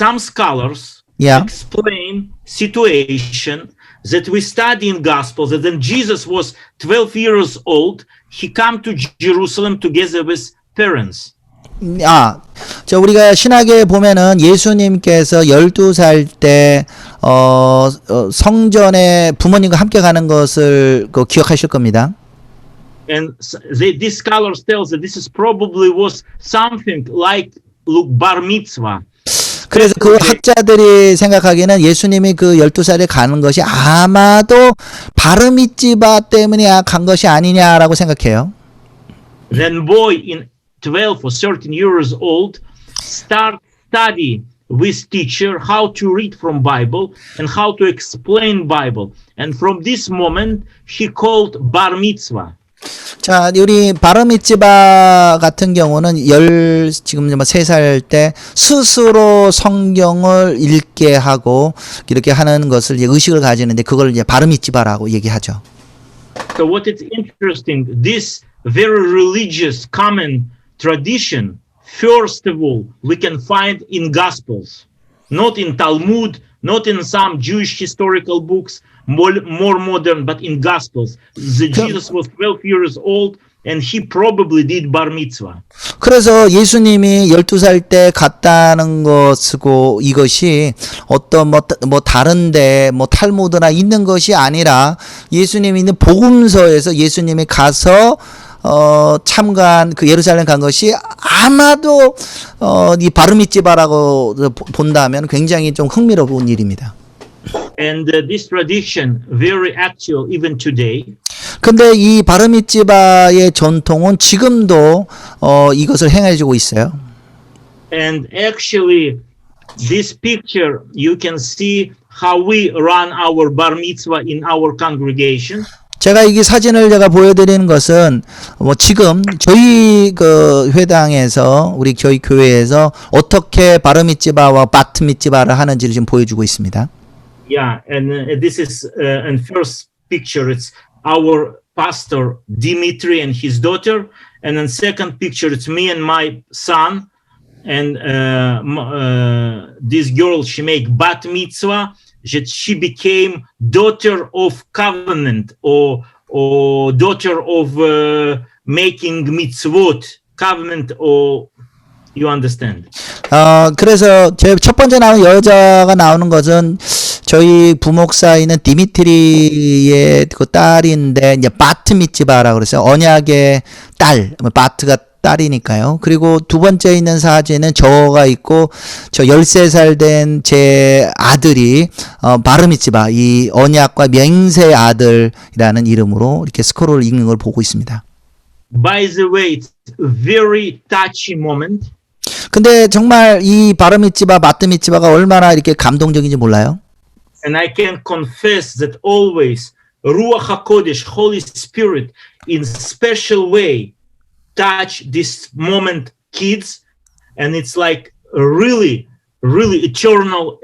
some scholars Yeah. explain situation that we study in Gospels that when Jesus was 12 years old, he came to Jerusalem together with parents. 우리가 신학에 보면은 예수님께서 12살 때, 성전에 부모님과 함께 가는 것을 기억하실 겁니다. And these scholars tell that this is probably was something like bar mitzvah. 그래서 그 학자들이 생각하기에는 예수님이 그 12살에 가는 것이 아마도 바르미츠바 때문에 간 것이 아니냐라고 생각해요. Then boy in 12 or 13 years old start study with teacher how to read from Bible and how to explain Bible. And from this moment he called bar mitzvah. 자, 우리 바르미츠바 같은 경우는 지금 3살 때 스스로 성경을 읽게 하고 이렇게 하는 것을 의식을 가지는데 그걸 이제 바르미츠바라고 얘기하죠. So what is interesting, this very religious common tradition, first of all, we can find in Gospels, not in Talmud, not in some Jewish historical books, more modern, but in Gospels. Jesus was 12 years old and he probably did bar mitzvah. 그래서 예수님이 12살 때 갔다는 것이고 이것이 어떤 다른데 탈무드나 있는 것이 아니라 예수님이 있는 복음서에서 예수님이 가서 참관 그 예루살렘 간 것이 아마도 이 바르미츠바라고 본다면 굉장히 좀 흥미로운 일입니다. And this tradition very actual even today. 근데 이 바르미츠바의 전통은 지금도 이것을 행해주고 있어요. And actually this picture you can see how we run our bar mitzvah in our congregation. 제가 이 사진을 보여드리는 것은 지금 저희 그 회당에서 우리 저희 교회에서 어떻게 바르미츠바와 바트미츠바를 하는지를 지금 보여주고 있습니다. Yeah, and this is in first picture it's our pastor Dimitri and his daughter, and in second picture it's me and my son, and this girl she make bat mitzvah. That she became daughter of covenant or daughter of making mitzvot covenant or you understand? 그래서 제 첫 번째 나온 여자가 나오는 것은 저희 부목사이는 디미트리의 그 딸인데 이제 바트 미츠바라고 그랬어요. 언약의 딸, 바트가 딸이니까요. 그리고 두 번째 있는 사진은 저가 있고 저 13살 된 제 아들이 바르미츠바 이 언약과 맹세의 아들이라는 이름으로 이렇게 스크롤을 읽는 걸 보고 있습니다. By the way, it's a very touchy moment. 근데 정말 이 바르미츠바, 바트미츠바가 얼마나 이렇게 감동적인지 몰라요? And I can confess that always Ruach HaKodesh, Holy Spirit, in special way touch this moment kids, and it's like a really eternal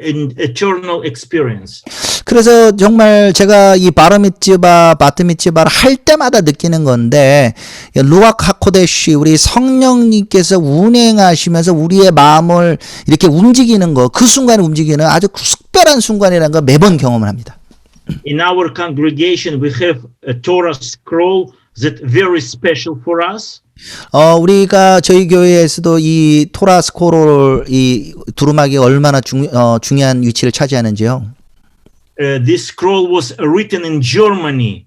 experience. 그래서 정말 제가 이 바르미츠바, 바트미츠바를 할 때마다 느끼는 건데 루ach 하코데시 우리 성령님께서 운행하시면서 우리의 마음을 이렇게 움직이는 거, 그 순간에 움직이는 아주 특별한 순간이라는 걸 매번 경험을 합니다. In our congregation we have a Torah scroll that very special for us. 우리가 저희 교회에서도 이 토라 스코롤 이 두루마기가 얼마나 중요한 위치를 차지하는지요. This scroll was written in Germany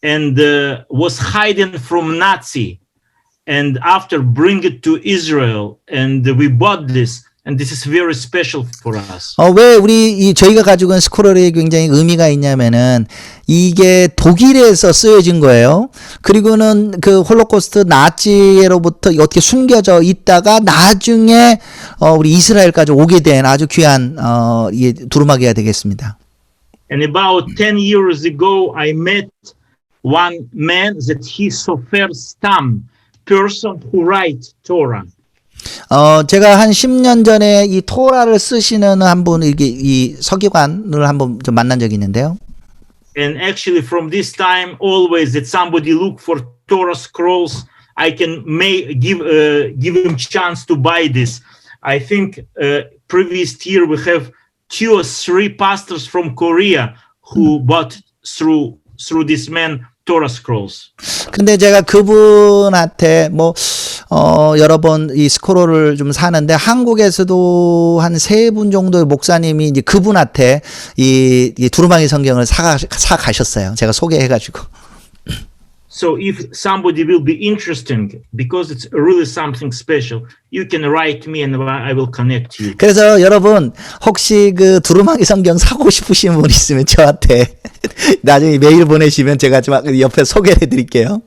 and was hidden from Nazi, and after bring it to Israel, and we bought this, and this is very special for us. 왜 저희가 가지고 있는 스크롤이 굉장히 의미가 있냐면은 이게 독일에서 쓰여진 거예요. 그리고는 그 홀로코스트 나치로부터 어떻게 숨겨져 있다가 나중에 우리 이스라엘까지 오게 된 아주 귀한 이 두루마기가 되겠습니다. And about 10 years ago, I met one man that he's Sofer Stam, person who writes Torah. 제가 한 10년 전에 이 토라를 쓰시는 한 분, 이 서기관을 한번 좀 만난 적이 있는데요. And actually from this time, always that somebody look for Torah scrolls, I can give him chance to buy this. I think previous year we have 2 or 3 pastors from Korea who bought through this man Torah scrolls. 근데 제가 그분한테 여러 번 이 스크롤을 좀 사는데 한국에서도 한 3분 정도의 목사님이 이제 그분한테 이 두루마기 성경을 사 가셨어요. 제가 소개해가지고. So if somebody will be interesting, because it's really something special, you can write me and I will connect you. 그래서 여러분 혹시 그 두루마기 성경 사고 싶으신 분 있으면 저한테 나중에 메일 보내시면 제가 좀 옆에 소개해 드릴게요.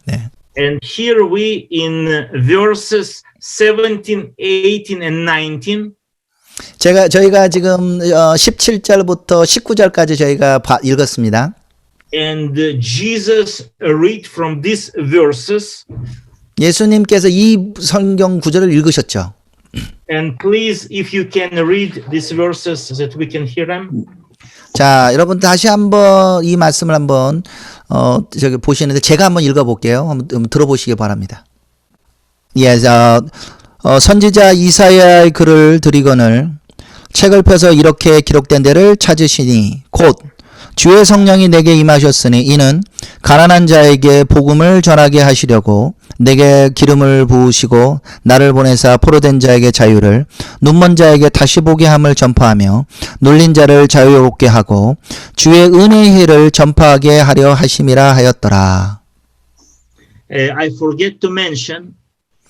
네. And here we in verses 17, 18 and 19. 저희가 지금 17절부터 19절까지 저희가 읽었습니다. And Jesus read from these verses. 예수님께서 이 성경 구절을 읽으셨죠. And please, if you can read these verses, that we can hear them. 자, 여러분 다시 한번 이 말씀을 한번 저기 보시는데 제가 한번 읽어볼게요. 한번 들어보시기 바랍니다. Yes, 선지자 이사야의 글을 드리거늘 책을 펴서 이렇게 기록된 데를 찾으시니 곧 주의 성령이 내게 임하셨으니 이는 가난한 자에게 복음을 전하게 하시려고 내게 기름을 부으시고 나를 보내사 포로된 자에게 자유를 눈먼 자에게 다시 보게 함을 전파하며 눌린 자를 자유롭게 하고 주의 은혜의 해를 전파하게 하려 하심이라 하였더라. I forget to mention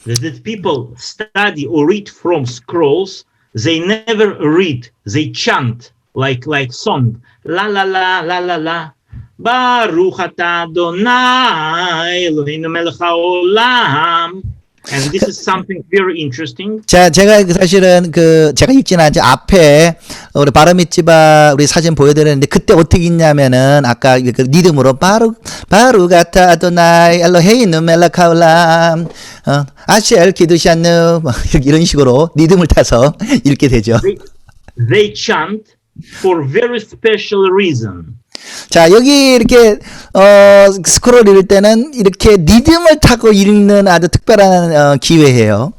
that people study or read from scrolls. They never read. They chant like song. La la la la la la. Baruch atah Adonai Eloheinu melech haolam. And this is something very interesting. 자, 제가 사실은 제가 읽지는 않지 앞에 우리 바르미츠바 우리 사진 보여드렸는데 그때 어떻게 읽냐면은 아까 그 리듬으로 바룩 아타 아도나이 엘로헤이누 멜ech 하올람 아시엘 기두샤누 이런 식으로 리듬을 타서 읽게 되죠. They chant for very special reason. 자, 여기 이렇게 스크롤 읽을 때는 이렇게 리듬을 타고 읽는 아주 특별한 기회예요.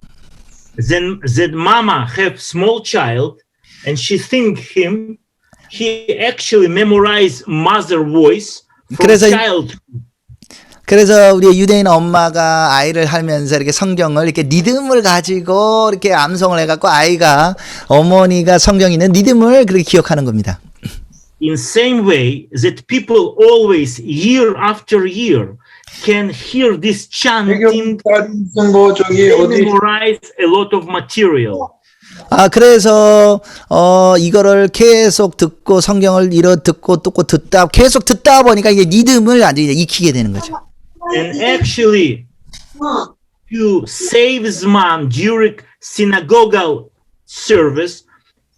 Then that mama have small child and she think him. He actually memorize mother voice from child. 그래서 우리 유대인 엄마가 아이를 하면서 이렇게 성경을 이렇게 리듬을 가지고 이렇게 암송을 해갖고 아이가 어머니가 성경 있는 리듬을 그렇게 기억하는 겁니다. In same way that people always year after year can hear this chanting, they memorize a lot of material. 그래서 이거를 계속 듣고 성경을 듣고 계속 듣다 보니까 이게 리듬을 아주 익히게 되는 거죠. And actually, to save Zman during synagogal service,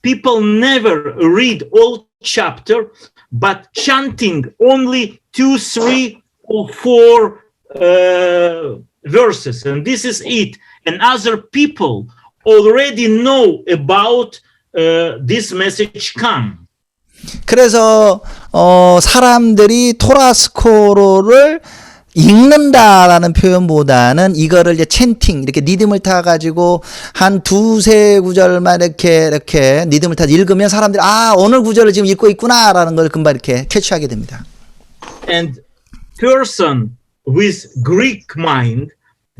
people never read all chapter, but chanting only 2, 3, or 4 verses, and this is it. And other people already know about this message come. 그래서 사람들이 토라 스코로를 읽는다라는 표현보다는 이거를 이제 챈팅 이렇게 리듬을 타 가지고 한 2-3 구절만 이렇게 리듬을 타 읽으면 사람들이 오늘 구절을 지금 읽고 있구나라는 걸 금방 이렇게 캐치하게 됩니다. And person with Greek mind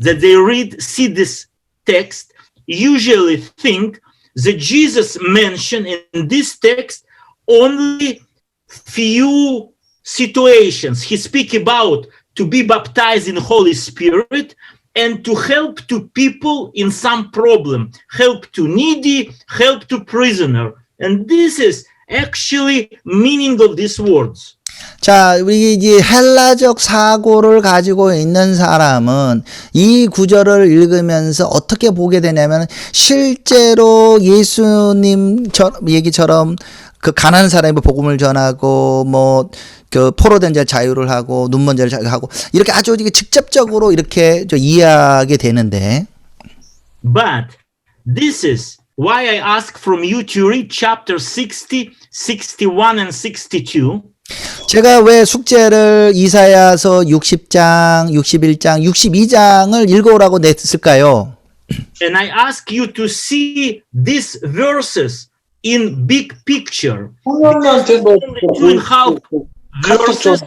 that they see this text usually think that Jesus mentioned in this text only few situations. He speak about to be baptized in Holy Spirit and to help to people in some problem, help to needy, help to prisoner. And this is actually meaning of these words. 자, 우리 이제 헬라적 사고를 가지고 있는 사람은 이 구절을 읽으면서 어떻게 보게 되냐면 실제로 예수님 얘기처럼 그 가난한 사람이 복음을 전하고 그 포로된 자 자유를 하고 눈먼 자를 자유하고 이렇게 아주 직접적으로 이렇게 이해하게 되는데. But this is why I ask from you to read chapter 60, 61 and 62. 제가 왜 숙제를 이사야서 60장, 61장, 62장을 읽어오라고 냈을까요? And I ask you to see these verses in big picture. 청년한테서 Only 2.5 verses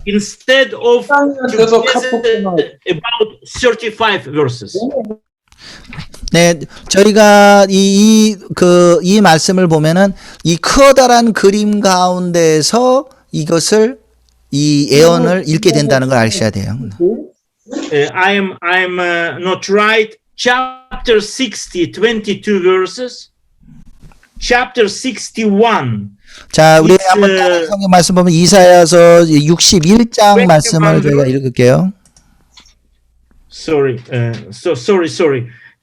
instead of 청년한테서 카톡이나 about 35 verses. 네, 저희가 이 말씀을 보면은 이 커다란 그림 가운데서 이것을 이 예언을 읽게 된다는 걸 아셔야 돼요. I'm not right. Chapter 60, 22 verses. Chapter 61. 자, 우리 It's, 한번 다른 성경 말씀 보면 이사야서 61장 말씀을 저희가 읽을게요. Sorry.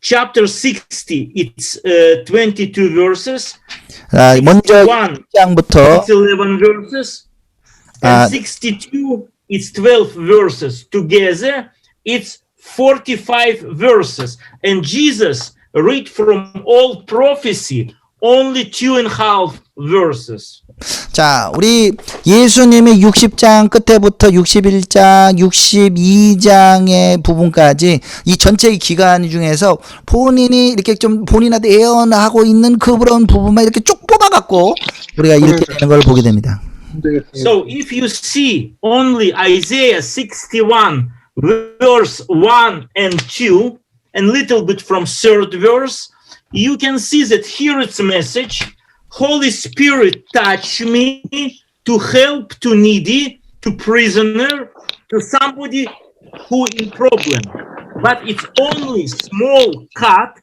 Chapter 60, it's 22 verses. 자, 먼저 1장부터 It's 11 verses. And 62, it's 12 verses. Together, it's 45 verses. And Jesus read from all prophecy only 2.5 verses. 자, 우리 예수님의 60장 끝에부터 61장, 62장의 부분까지 이 전체의 기간 중에서 본인이 이렇게 좀 본인한테 예언하고 있는 그런 부분만 이렇게 쭉 뽑아갖고 우리가 이렇게 되는 걸 보게 됩니다. So if you see only Isaiah 61 verse 1 and 2 and little bit from third verse, you can see that here it's a message. Holy Spirit touch me to help to needy, to prisoner, to somebody who in problem. But it's only small cut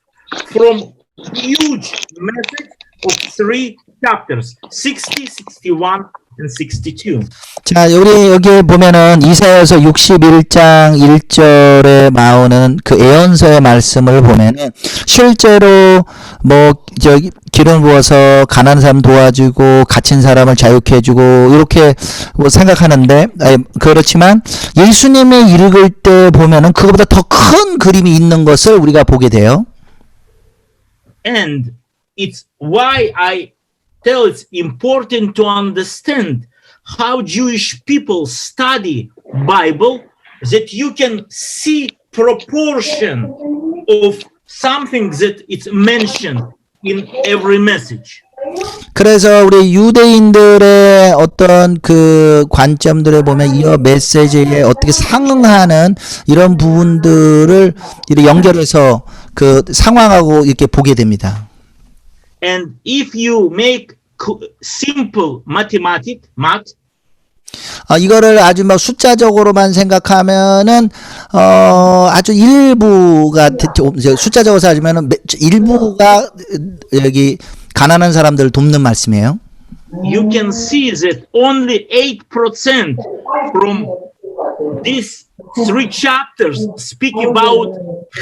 from huge message of 3 chapters, 60, 61, and 62. 자, 우리 여기 보면은 이사야서 61장 1절에 나오는 그 예언서의 말씀을 보면은 실제로 뭐 저기 기름 부어서 가난한 사람 도와주고 갇힌 사람을 자유케 해주고 이렇게 뭐 생각하는데 그렇지만 예수님이 읽을 때 보면은 그거보다 더 큰 그림이 있는 것을 우리가 보게 돼요. And it's why I tell it's important to understand how Jewish people study Bible, that you can see proportion of something that it's mentioned in every message. 그래서 우리 유대인들의 어떤 그 관점들에 보면 이 메시지에 어떻게 상응하는 이런 부분들을 이렇게 연결해서 그 상황하고 이렇게 보게 됩니다. And if you make simple math, 이거를 아주 뭐 숫자적으로만 생각하면은 아주 일부가 숫자적으로 따지면은 일부가 여기 가난한 사람들을 돕는 말씀이에요. you can see that only 8% from these 3 chapters speak about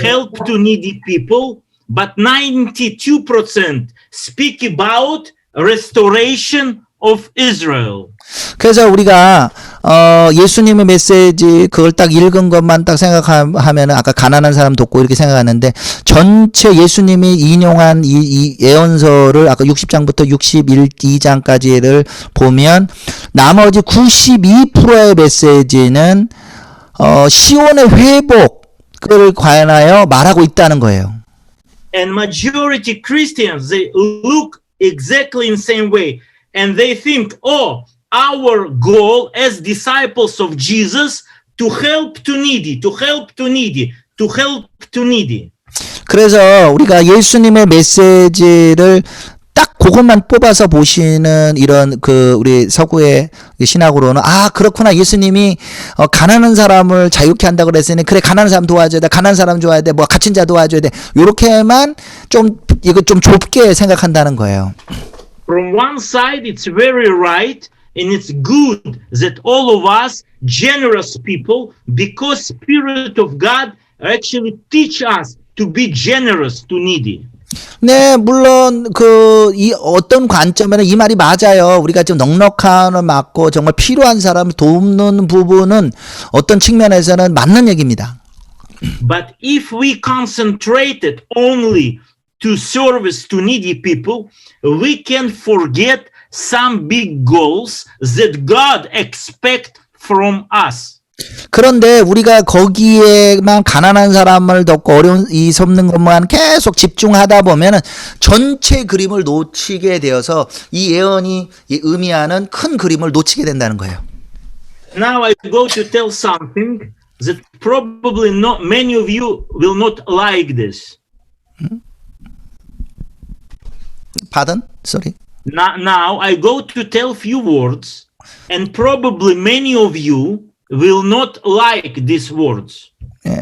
help to needy people, but 92% speak about restoration of Israel. 그래서 우리가 예수님의 메시지 그걸 딱 읽은 것만 딱 생각하면은 아까 가난한 사람 돕고 이렇게 생각하는데 전체 예수님이 인용한 이 예언서를 아까 60장부터 62장까지를 보면 나머지 92%의 메시지는 시온의 회복을 관하여 말하고 있다는 거예요. And majority Christians, they look exactly in the same way. And they think, oh, our goal as disciples of Jesus to help to needy, to help to needy, to help to needy. 그래서 우리가 예수님의 메시지를 딱 그것만 뽑아서 보시는 이런 그 우리 서구의 신학으로는 그렇구나 예수님이 가난한 사람을 자유케 한다 그랬으니 그래 가난한 사람 도와줘야 돼 가난한 사람 좋아야 돼 뭐 갇힌 자 도와줘야 돼 요렇게만 좀 이거 좀 좁게 생각한다는 거예요. From one side, it's very right, and it's good that all of us, generous people, because Spirit of God actually teach us to be generous to needy. 네, 물론 이 어떤 관점에는 이 말이 맞아요. 우리가 좀 넉넉함을 맞고 정말 필요한 사람을 돕는 부분은 어떤 측면에서는 맞는 얘기입니다. But if we concentrated only to service to needy people, we can forget some big goals that God expects from us. 그런데 우리가 거기에만 가난한 사람을 돕고 어려운 이 돕는 것만 계속 집중하다 보면은 전체 그림을 놓치게 되어서 이 예언이 의미하는 큰 그림을 놓치게 된다는 거예요. Now I go to tell something that probably not many of you will not like this. Pardon? Sorry. Now I go to tell few words, and probably many of you will not like these words. 예.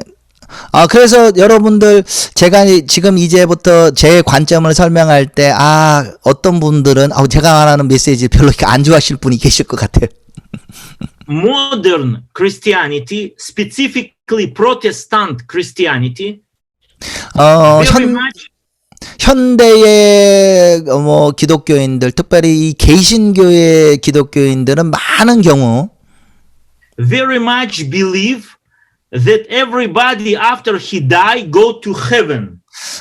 그래서 여러분들 제가 지금 이제부터 제 관점을 설명할 때 어떤 분들은 제가 말하는 메시지 별로 이렇게 안 좋아하실 분이 계실 것 같아요. Modern Christianity, specifically Protestant Christianity, very much 현대의 기독교인들, 특별히 이 개신교의 기독교인들은 많은 경우 very much believe that everybody after he die go to heaven.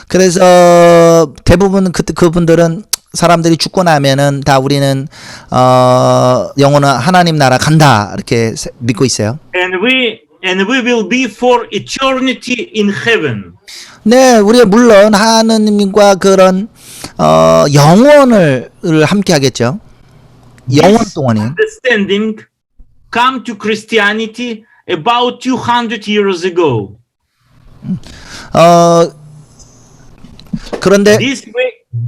그래서 대부분 그분들은 사람들이 죽고 나면은 다 우리는 영원한 하나님 나라 간다 이렇게 믿고 있어요. And we will be for eternity in heaven. 네, 우리가 물론 하느님과 그런 영원을 함께 하겠죠. 영원 동안이. Understanding come to Christianity about 200 years ago. 그런데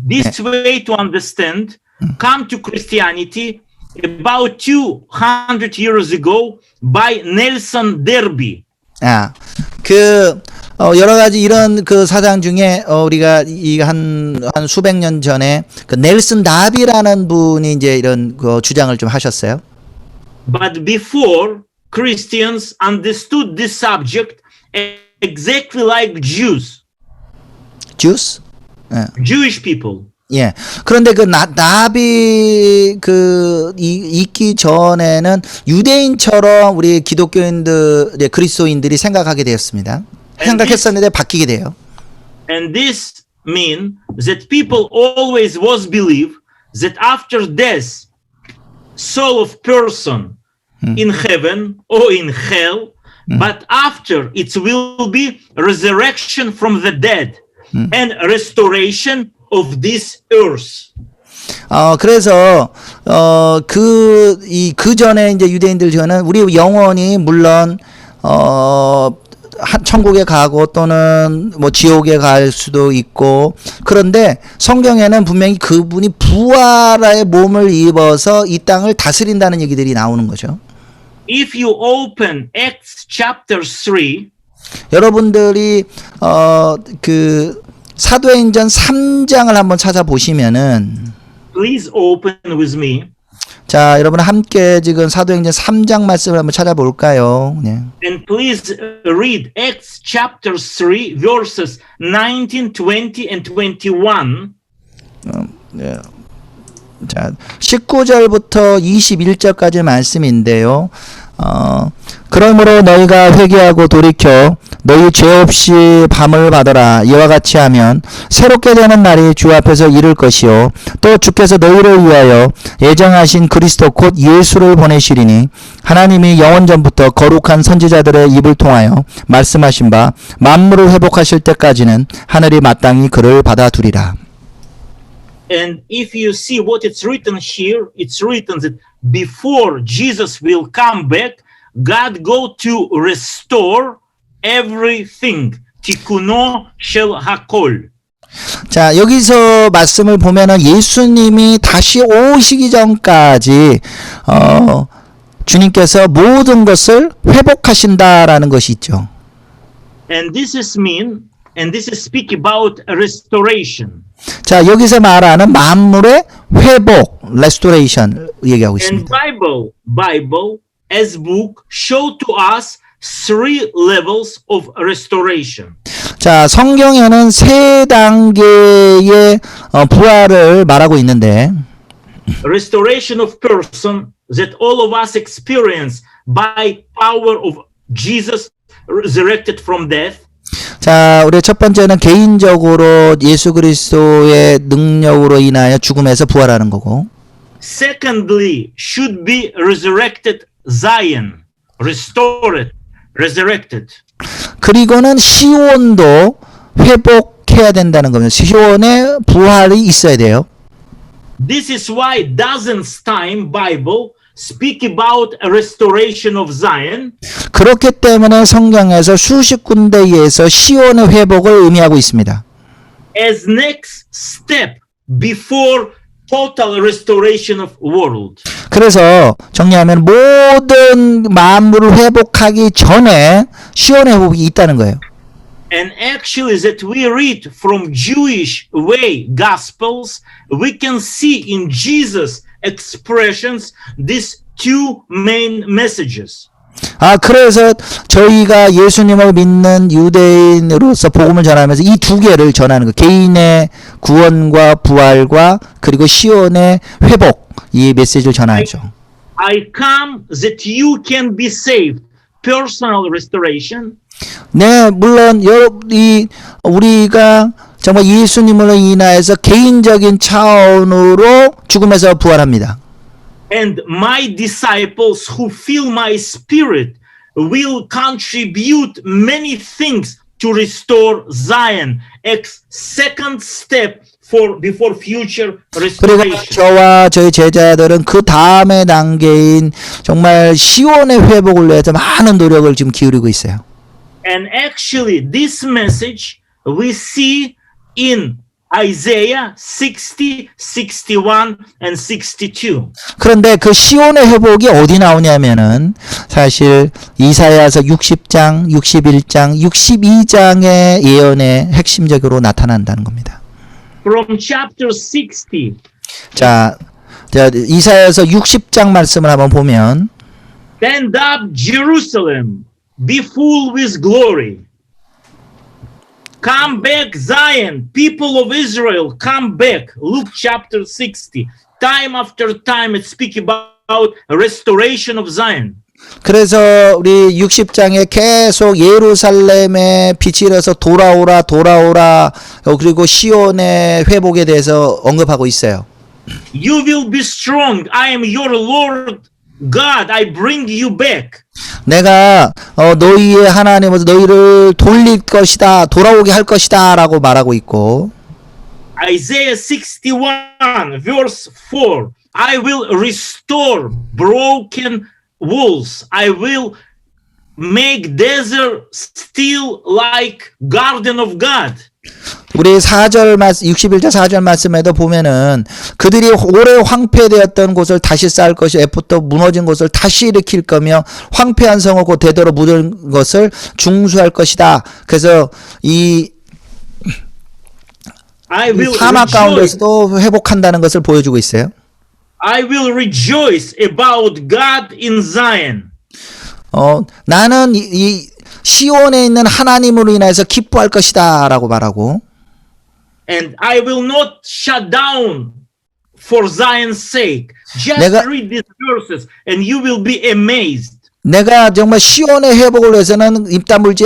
This way to understand come to Christianity about 200 years ago by Nelson Derby. 여러 가지 이런 그 사상 중에 우리가 이 한 수백 년 전에 그 넬슨 다비라는 분이 이제 이런 그 주장을 좀 하셨어요. But before, Christians understood this subject exactly like Jews. Jews? Jewish people. 예. 그런데 그 나비 있기 전에는 유대인처럼 우리 기독교인들, 그리스도인들이 생각하게 되었습니다. 생각했었는데 바뀌게 돼요. And this means that people always was believe that after death, soul of person in heaven or in hell, but after it will be resurrection from the dead and restoration of this earth. 그래서 그 전에 이제 유대인들 전은 우리 영혼이 물론 천국에 가고 또는 뭐 지옥에 갈 수도 있고, 그런데 성경에는 분명히 그분이 부활의 몸을 입어서 이 땅을 다스린다는 얘기들이 나오는 거죠. If you open Acts chapter 3, 여러분들이 그 사도행전 3장을 한번 찾아보시면은, please open with me. 자, 여러분 함께 지금 사도행전 3장 말씀을 한번 찾아볼까요? 네. And please read Acts chapter 3 verses 19, 20 and 21. 네. 자, 19절부터 21절까지 말씀인데요. 그러므로 너희가 회개하고 돌이켜 너희 죄 없이 밤을 받아라. 이와 같이 하면 새롭게 되는 날이 주 앞에서 이를 것이요, 또 주께서 너희를 위하여 예정하신 그리스도 곧 예수를 보내시리니 하나님이 영원전부터 거룩한 선지자들의 입을 통하여 말씀하신 바 만물을 회복하실 때까지는 하늘이 마땅히 그를 받아두리라. And if you see what it's written here, it's written that before Jesus will come back, God go to restore everything. Tikkuno shel hakol. 자, 여기서 말씀을 보면은 예수님이 다시 오시기 전까지 주님께서 모든 것을 회복하신다라는 것이 있죠. And this is speak about restoration. 자, 여기서 말하는 만물의 회복, restoration 얘기하고 And 있습니다. Bible as book show to us three levels of restoration. 자, 성경에는 세 단계의 부활을 말하고 있는데, Restoration of person that all of us experience by power of Jesus resurrected from death. 자, 우리 첫 번째는 개인적으로 예수 그리스도의 능력으로 인하여 죽음에서 부활하는 거고, Secondly, should be resurrected Zion. restored, resurrected. 그리고는 시온도 회복해야 된다는 겁니다. 시온의 부활이 있어야 돼요. This is why dozens time Bible speak about a restoration of Zion 그렇기 때문에 성경에서 수십 군데에서 시온의 회복을 의미하고 있습니다. as next step before total restoration of world. 그래서 정리하면 모든 만물을 회복하기 전에 시온의 회복이 있다는 거예요. And actually that we read from Jewish way Gospels, we can see in Jesus expressions these two main messages. 그래서 저희가 예수님을 믿는 유대인으로서 복음을 전하면서 이 두 개를 전하는 거. 개인의 구원과 부활과 그리고 시온의 회복. 이 메시지를 전하죠. I come that you can be saved. Personal restoration. 네, 물론 우리가 정말 예수님으로 인하여서 개인적인 차원으로 죽음에서 부활합니다. And my disciples who feel my spirit will contribute many things to restore Zion. Second step before future 그리고 restoration. 저와 저희 제자들은 그 다음의 단계인 정말 시온의 회복을 위해서 많은 노력을 지금 기울이고 있어요. And actually this message we see in Isaiah 60, 61, and 62. 그런데 그 시온의 회복이 어디 나오냐면은 사실 이사야서 60장, 61장, 62장의 예언에 핵심적으로 나타난다는 겁니다. From chapter 60, 자, 이사야서 60장 말씀을 한번 보면 stand up Jerusalem, be full with glory. Come back Zion, people of Israel, come back. Luke chapter 60. Time after time it speaks about restoration of Zion. 그래서 우리 60장에 계속 예루살렘에 빛이 일어서 돌아오라 그리고 시온의 회복에 대해서 언급하고 있어요. You will be strong. I am your Lord God. I bring you back. 내가 너희의 하나님으로서 너희를 돌릴 것이다, 돌아오게 할 것이다 라고 말하고 있고 Isaiah 61 verse 4. I will restore broken walls. I will make desert still like garden of God. 우리 4절 말씀 61절 4절 말씀에도 보면은 그들이 오래 황폐되었던 곳을 다시 쌓을 것이 애프터 무너진 곳을 다시 일으킬 거며 황폐한 성을 곧 되도록 묻은 것을 중수할 것이다. 그래서 이 사막 가운데서도 회복한다는 것을 보여주고 있어요. I will rejoice about God in Zion. 나는 이 시온에 있는 하나님으로 인해서 기뻐할 것이다 라고 말하고 And I will not shut down for Zion's sake. Just read these verses and you will be amazed. 내가 정말 시온의 회복을 위해서는 입 다물지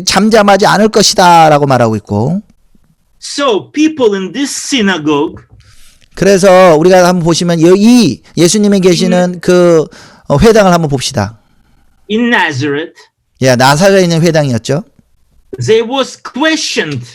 잠잠하지 않을 것이다 라고 말하고 있고 So people in this synagogue 그래서 우리가 한번 보시면 이 예수님이 계시는 그 회당을 한번 봅시다. In Nazareth, 나사렛에 있는 회당이었죠. they was questioned.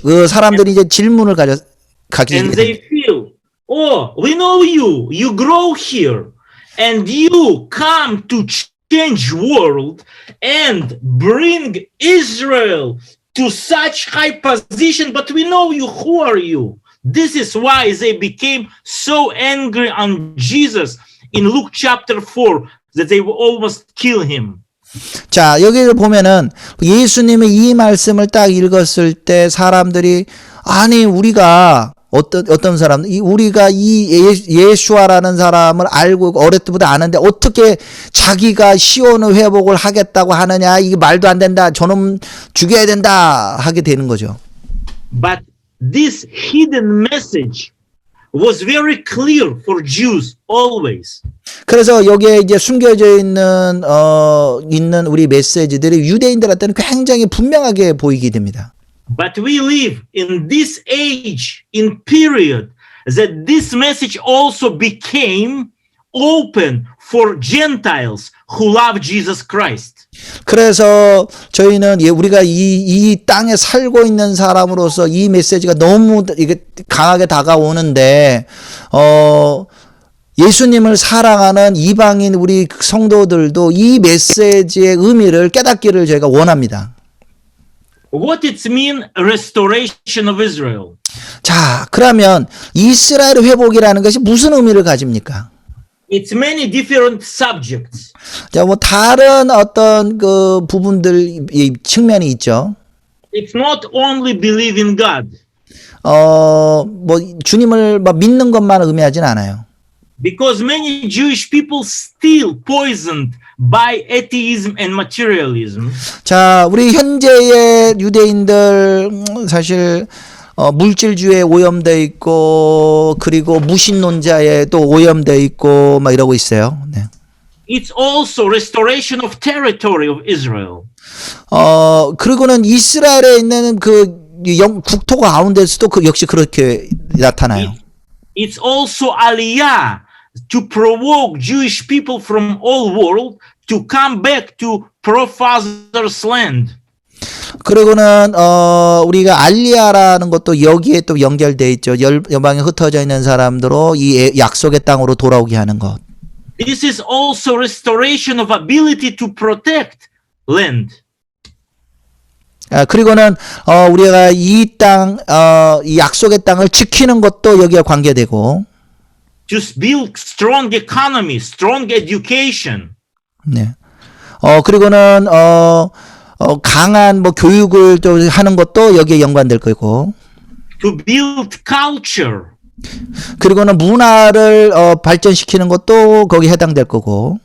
그 사람들이 이제 질문을 가지게 And they feel, oh, we know you. You grow here, and you come to change world and bring Israel to such high position. But we know you. Who are you? This is why they became so angry on Jesus in Luke chapter 4 that they will almost kill him. 자, 여기를 보면은 예수님의 이 말씀을 딱 읽었을 때 사람들이 아니 우리가 어떤 사람 우리가 이 예수아라는 사람을 알고 어릴 때부터 아는데 어떻게 자기가 시온의 회복을 하겠다고 하느냐 이게 말도 안 된다 저놈 죽여야 된다 하게 되는 거죠. But this hidden message was very clear for Jews always. 그래서 여기에 이제 숨겨져 있는 우리 메시지들이 유대인들한테는 굉장히 분명하게 보이게 됩니다. But we live in this age, in period, that this message also became open for Gentiles, who love Jesus Christ. 그래서 저희는 우리가 이 땅에 살고 있는 사람으로서 이 메시지가 너무 이게 강하게 다가오는데, 예수님을 사랑하는 이방인 우리 성도들도 이 메시지의 의미를 깨닫기를 저희가 원합니다. What it mean, restoration of Israel? 자, 그러면 이스라엘 회복이라는 것이 무슨 의미를 가집니까? It's many different subjects. 자, 뭐 다른 어떤 그 부분들 이 측면이 있죠. It's not only believe in God. 뭐 주님을 막 믿는 것만 의미하진 않아요. Because many Jewish people still poisoned by atheism and materialism. 자, 우리 현재의 유대인들 사실 물질주의에 오염돼 있고 그리고 무신론자에 또 오염돼 있고 막 이러고 있어요. 네. It's also restoration of territory of Israel. 그리고는 이스라엘에 있는 그 국토 가운데서도 그 역시 그렇게 나타나요. It's also aliyah to provoke Jewish people from all world to come back to profathers' land. 그리고는 우리가 알리아라는 것도 여기에 또 연결돼 있죠. 여방에 흩어져 있는 사람들로 이 약속의 땅으로 돌아오게 하는 것. This is also restoration of ability to protect land. 그리고는 우리가 이 땅, 이 약속의 땅을 지키는 것도 여기에 관계되고. To build strong economy, strong education. 네. 그리고는 강한 뭐 교육을 또 하는 것도 여기에 연관될 거고. To build culture. 그리고는 문화를 발전시키는 것도 거기에 해당될 거고.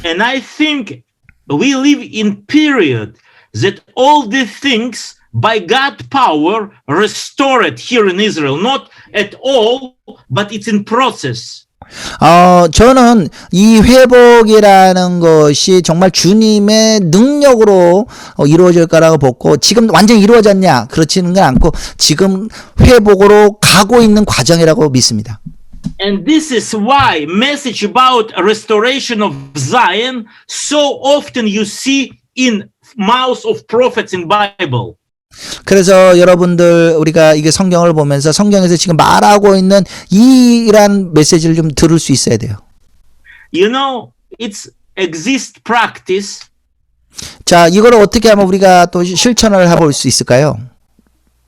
And I think we live in period that all these things by God power restored here in Israel. Not at all, but it's in process. 저는 이 회복이라는 것이 정말 주님의 능력으로 이루어질 거라고 보고, 지금 완전히 이루어졌냐? 그렇지는 않고 지금 회복으로 가고 있는 과정이라고 믿습니다. And this is why message about restoration of Zion so often you see in mouths of prophets in Bible. 그래서 여러분들 우리가 이게 성경을 보면서 성경에서 지금 말하고 있는 이란 메시지를 좀 들을 수 있어야 돼요. You know, it's exist practice. 자, 이거를 어떻게 하면 우리가 또 실천을 해볼 수 있을까요?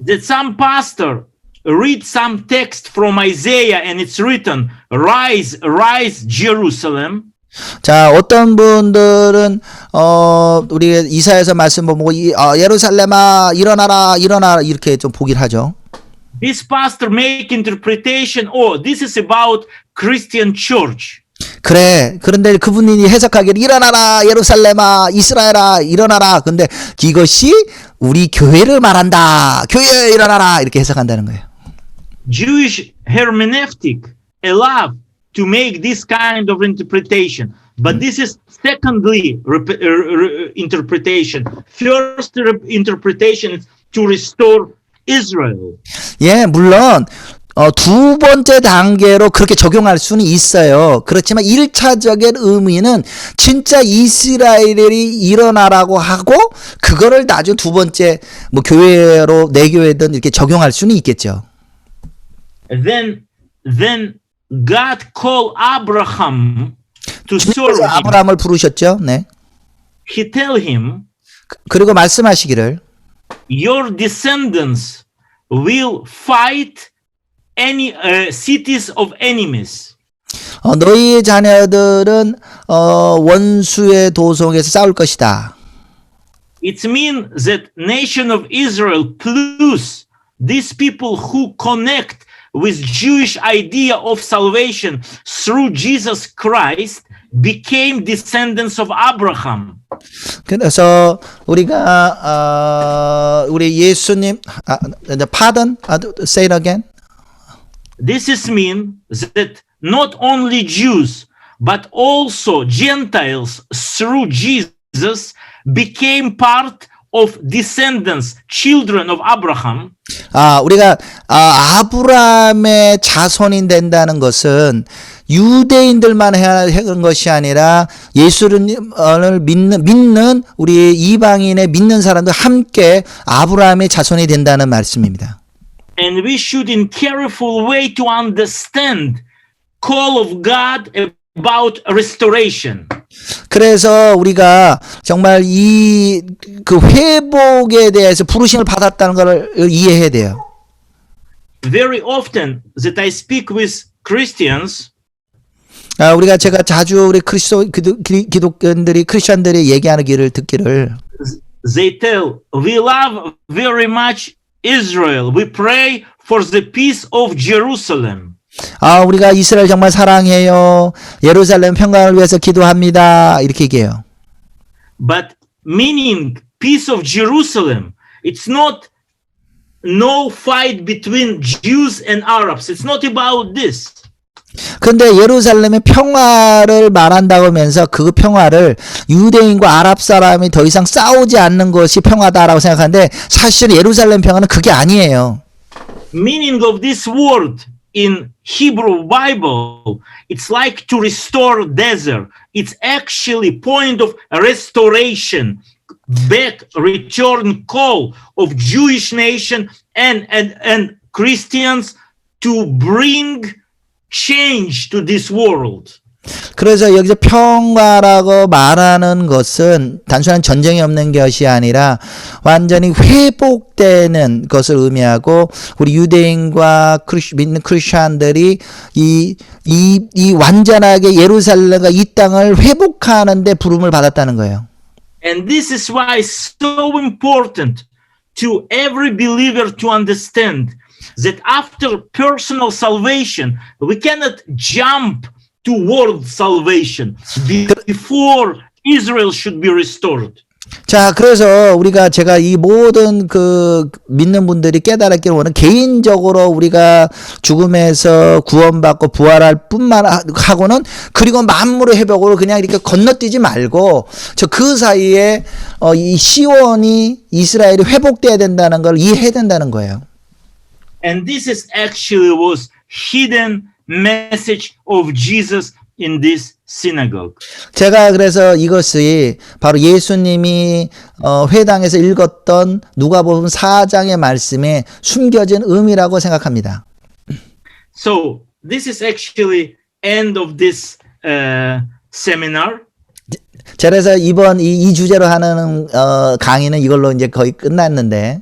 That some pastor read some text from Isaiah and it's written, "Rise, rise, Jerusalem." 자, 어떤 분들은 우리 이사야서 말씀 보고 예루살렘아 일어나라 일어나라 이렇게 좀 보기를 하죠. This pastor make interpretation, oh, this is about Christian church. 그래. 그런데 그분이 해석하기를 일어나라 예루살렘아 이스라엘아 일어나라. 근데 이것이 우리 교회를 말한다. 교회에 일어나라 이렇게 해석한다는 거예요. Jewish hermeneutic allow to make this kind of interpretation, but this is secondly interpretation. First interpretation is to restore Israel. 예, 물론 두 번째 단계로 그렇게 적용할 수는 있어요. 그렇지만 1차적인 의미는 진짜 이스라엘이 일어나라고 하고 그거를 나중에 두 번째 뭐 교회로 내 교회든 이렇게 적용할 수는 있겠죠. Then God called Abraham to serve him. 아브라함을 부르셨죠. 네. He tell him, 그리고 말씀하시기를 your descendants will fight any cities of enemies. 너희의 자녀들은 원수의 도성에서 싸울 것이다. It means that nation of Israel plus these people who connect with Jewish idea of salvation through Jesus Christ became descendants of Abraham. 그래서 우리가 우리 예수님 pardon, say it again. This is mean that not only Jews but also Gentiles through Jesus became part of descendants, children of Abraham. 우리가 아브라함의 자손이 된다는 것은 유대인들만 해야 하는 것이 아니라 예수를 믿는 우리 이방인의 믿는 사람들 함께 아브라함의 자손이 된다는 말씀입니다. And we should in careful way to understand call of God about restoration. 그래서 우리가 정말 이 그 회복에 대해서 부르심을 받았다는 것을 이해해야 돼요. Very often that I speak with Christians, 제가 자주 우리 기독교인들이 크리스천들이 얘기하는 길을 듣기를 they tell, we love very much Israel. We pray for the peace of Jerusalem. 우리가 이스라엘 정말 사랑해요. 예루살렘 평강을 위해서 기도합니다. 이렇게 얘기해요. But meaning peace of Jerusalem, it's not no fight between Jews and Arabs. It's not about this. 근데 예루살렘의 평화를 말한다고 하면서 그 평화를 유대인과 아랍 사람이 더 이상 싸우지 않는 것이 평화다라고 생각하는데 사실 예루살렘 평화는 그게 아니에요. Meaning of this word in Hebrew Bible, it's like to restore desert. It's actually point of restoration, back, return call of Jewish nation and Christians to bring change to this world. 그래서 여기서 평화라고 말하는 것은 단순한 전쟁이 없는 것이 아니라 완전히 회복되는 것을 의미하고 우리 유대인과 믿는 크리스천들이 이 완전하게 예루살렘과 이 땅을 회복하는 데 부름을 받았다는 거예요. And this is why it's so important to every believer to understand that after personal salvation, we cannot jump to world salvation before Israel should be restored. 자, 그래서 제가 이 모든 그 믿는 분들이 깨달았기를 원하는 개인적으로 우리가 죽음에서 구원받고 부활할 뿐만 하고는 그리고 만물의 회복으로 그냥 이렇게 건너뛰지 말고 그 사이에 이 시온이 이스라엘이 회복돼야 된다는 걸 이해해야 된다는 거예요. And this is actually was hidden message of Jesus in this synagogue. 제가 그래서 이것이 바로 예수님이 회당에서 읽었던 누가복음 4장의 말씀에 숨겨진 의미라고 생각합니다. So this is actually end of this seminar. 그래서 이번 이 주제로 하는 강의는 이걸로 이제 거의 끝났는데.